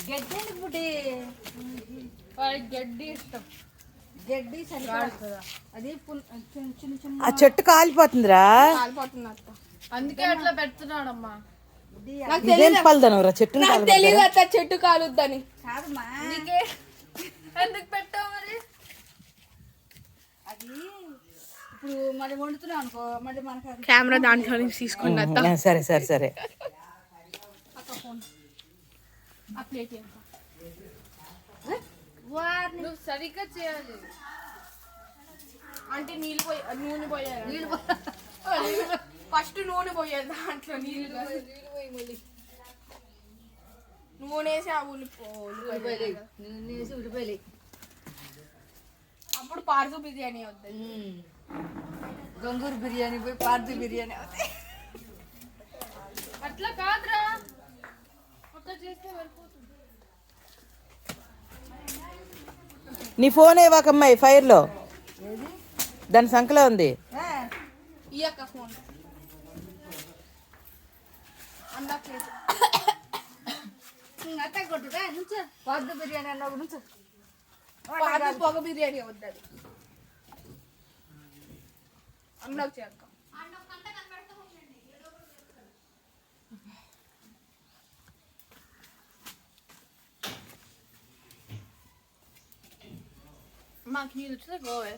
గడ్డి బుడ్డి గడ్డి ఇష్టం. గడ్డి అది చిన్న చిన్న ఆ చెట్టు కాలిపోతుందిరా. కాలిపోతుంది అత్త, అందుకే అట్లా పెడుతున్నాడమ్మా. పలదనవరా చెట్టు నాకు తెలియదు అత్త చెట్టు కాలుద్దని. కాదమ్మా నీకే ఎందుకు పెట్టావు మరి? అది ఇప్పుడు మళ్ళీ వండుతున్నాం అనుకో, మళ్ళీ మనకు కెమెరా దాంట్లో నుంచి తీసుకున్నా. సరే సరే సరే. ఆ ప్లేట్ నువ్వు సరిగ్గా చేయాలి. అంటే నీళ్ళు పోయి నూనె పోయాలి. ఫస్ట్ నూనె పోయాలి దాంట్లో, నీళ్ళు పోయి మళ్ళీ నూనె వేసి ఆ ఉల్లిపాయలు అప్పుడు పార్సు బిర్యానీ అవుతుంది. గంగూరు బిర్యానీ పోయి పార్దు బిర్యానీ అవుతాయి. అట్లా కాదురా, అట్లా చేస్తే వెళ్ళిపోతుంది. నీ ఫోన్ ఇవ్వకమ్మాయి ఫైర్లో, దాని సంఖ్యలో ఉంది. ఈ అక్క ఫోన్ అట్ట కొట్టుగా నుంచో పార్దు బిర్యానీ అన్న నుంచో. పొగ బిర్యానీ అవుతుంది. అందులోకి చేస్తాం. మాకు నీళ్ళు వచ్చిందా గోవే